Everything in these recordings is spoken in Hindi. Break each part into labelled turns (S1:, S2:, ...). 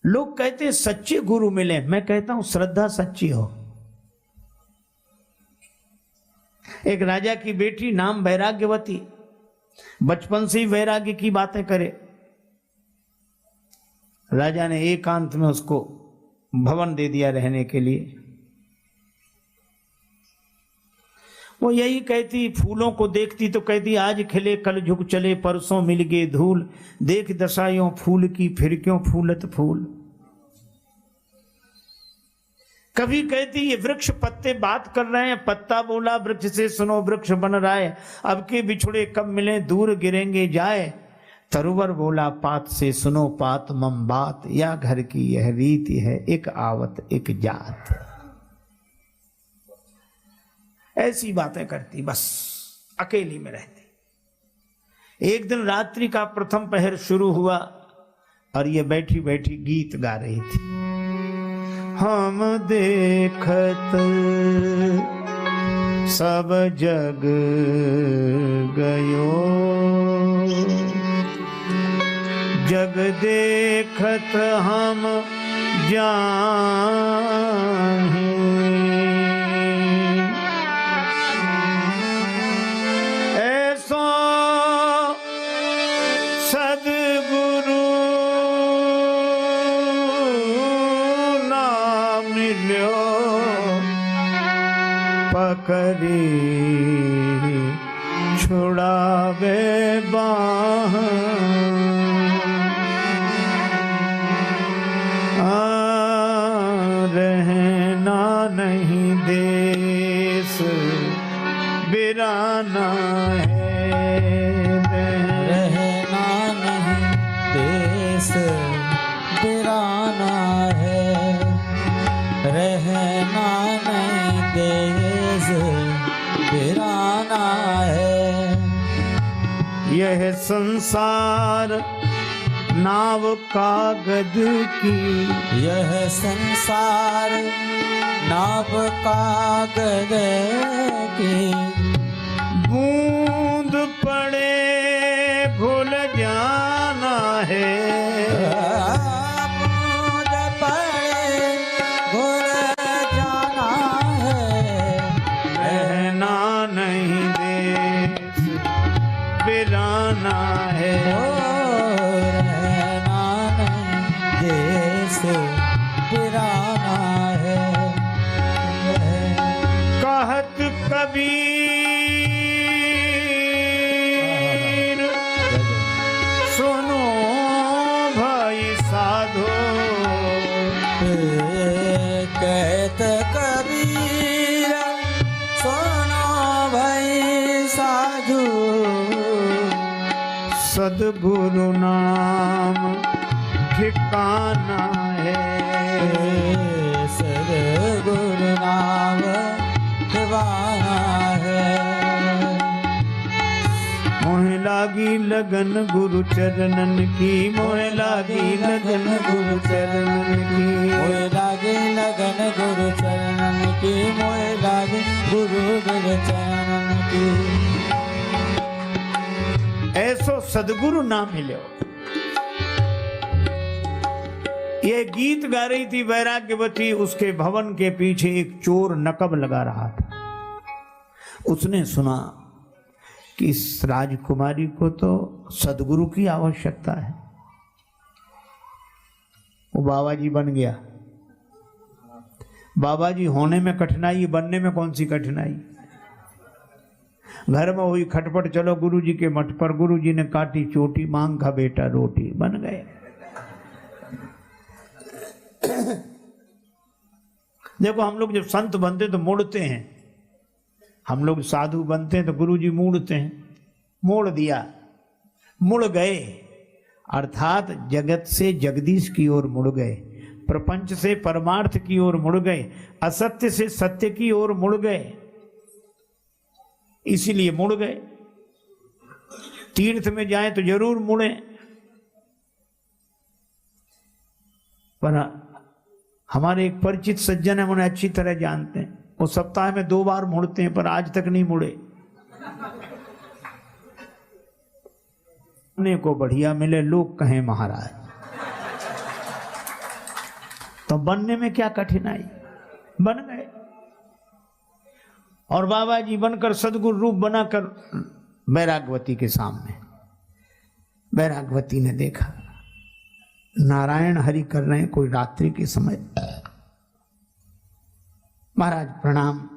S1: लोग कहते हैं सच्चे गुरु मिले, मैं कहता हूं श्रद्धा सच्ची हो। एक राजा की बेटी नाम वैराग्यवती, बचपन से ही वैराग्य की बातें करे। राजा ने एकांत में उसको भवन दे दिया रहने के लिए। वो यही कहती, फूलों को देखती तो कहती आज खिले कल झुक चले, परसों मिल गए धूल, देख दशायों फूल की फिर क्यों फूलत फूल। कभी कहती ये वृक्ष पत्ते बात कर रहे हैं, पत्ता बोला वृक्ष से सुनो वृक्ष बन रहा है, अब के बिछुड़े कब मिले दूर गिरेंगे जाए। तरुवर बोला पात से सुनो पात मम बात, या घर की यह रीति है एक आवत एक जात। ऐसी बातें करती, बस अकेली में रहती। एक दिन रात्रि का प्रथम पहर शुरू हुआ और ये बैठी बैठी गीत गा रही थी। हम देखत सब जग गयो, जग देखत हम जाहि, ऐसो सद्गुरु ना मिल्यो, पकड़ी छुड़ावे बाह, रहना नहीं देश बिराना है,
S2: रहना नहीं देश बिराना है, रहना नहीं देश बिराना है।
S1: यह संसार नाव कागज की,
S2: यह संसार नाव कागज की,
S1: बूंद पड़े भूल जाना है,
S2: बूंद पड़े भूल जाना है,
S1: रहना नहीं देश बिराना है,
S2: रहना नहीं देश बिराना है।
S1: कहत कबीर सुनो भाई साधो,
S2: कहत कबीर सुनो भाई साधु,
S1: सद्गुरु नाम ठिकाना है,
S2: सद्गुरु नाम ठिकाना है।
S1: मोह लागी लगन गुरु चरणन की, मोह लागी लगन गुरु चरणन की,
S2: मोह लागे लगन गुरु चरणन की, मोह लागे गुरु चरणन की।
S1: ऐसो सद्गुरु ना मिलो। ये गीत गा रही थी वैराग्यवती, उसके भवन के पीछे एक चोर नकब लगा रहा था। उसने सुना कि इस राजकुमारी को तो सद्गुरु की आवश्यकता है। वो बाबा जी बन गया। बाबा जी होने में कठिनाई, बनने में कौन सी कठिनाई। घर में हुई खटपट, चलो गुरु जी के मठ पर, गुरु जी ने काटी चोटी, मांग खा बेटा रोटी, बन गए। देखो हम लोग जब संत बनते तो मुड़ते हैं, हम लोग साधु बनते हैं तो गुरु जी मूड़ते हैं। मोड़ दिया, मुड़ गए, अर्थात जगत से जगदीश की ओर मुड़ गए, प्रपंच से परमार्थ की ओर मुड़ गए, असत्य से सत्य की ओर मुड़ गए। इसीलिए मुड़ गए। तीर्थ में जाएं तो जरूर मुड़े, पर हमारे एक परिचित सज्जन है, उन्हें अच्छी तरह जानते हैं। वो सप्ताह में 2 बार मुड़ते हैं, पर आज तक नहीं मुड़े। को बढ़िया मिले, लोग कहें महाराज। तो बनने में क्या कठिनाई, बन गए। और बाबा जी बनकर सदगुरु रूप बनाकर बैरागवती के सामने, बैरागवती ने देखा नारायण हरि कर रहे हैं कोई रात्रि के समय। महाराज प्रणाम,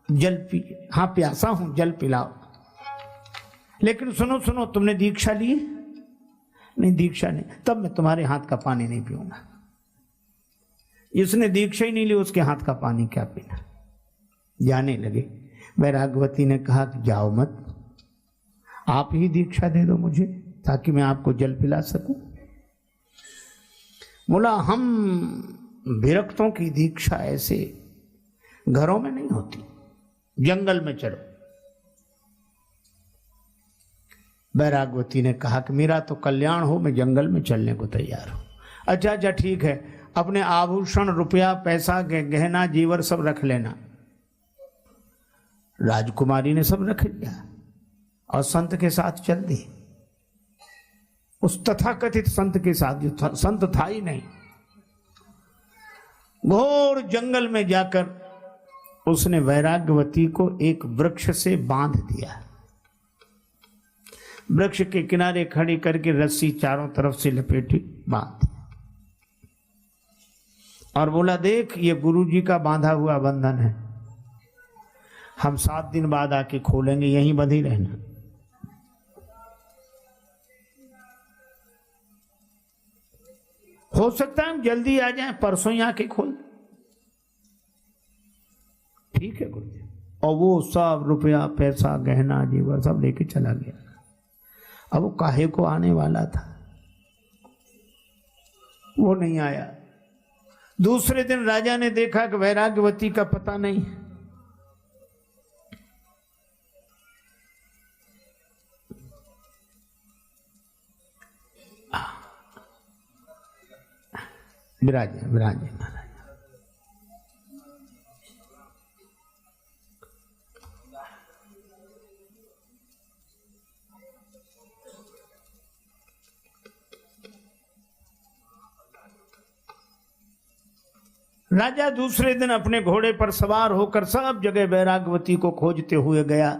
S1: जल पी। हाँ प्यासा हूं, जल पिलाओ। लेकिन सुनो सुनो, तुमने दीक्षा ली? नहीं दीक्षा नहीं। तब मैं तुम्हारे हाथ का पानी नहीं पीऊंगा। जिसने दीक्षा ही नहीं ली उसके हाथ का पानी क्या पीना। जाने लगे। बैरागवती ने कहा कि जाओ मत, आप ही दीक्षा दे दो मुझे ताकि मैं आपको जल पिला सकूं। बोला हम विरक्तों की दीक्षा ऐसे घरों में नहीं होती, जंगल में चलो। बैरागवती ने कहा कि मेरा तो कल्याण हो, मैं जंगल में चलने को तैयार हूं। अच्छा अच्छा ठीक है, अपने आभूषण रुपया पैसा गहना जीवर सब रख लेना। राजकुमारी ने सब रख लिया और संत के साथ चल दी। उस तथाकथित संत के साथ, जो संत था ही नहीं। घोर जंगल में जाकर उसने वैराग्यवती को एक वृक्ष से बांध दिया। वृक्ष के किनारे खड़ी करके रस्सी चारों तरफ से लपेटी, बांध दिया और बोला देख ये गुरुजी का बांधा हुआ बंधन है, हम 7 दिन बाद आके खोलेंगे, यहीं बंधी रहना। हो सकता है हम जल्दी आ जाएं, परसों ही आके खोल। ठीक है गुरुदेव। और वो सब रुपया पैसा गहना जेवर सब लेके चला गया। अब वो काहे को आने वाला था, वो नहीं आया। दूसरे दिन राजा ने देखा कि वैराग्यवती का पता नहीं। विराजे विराजे महाराज। राजा दूसरे दिन अपने घोड़े पर सवार होकर सब जगह वैराग्यवती को खोजते हुए गया।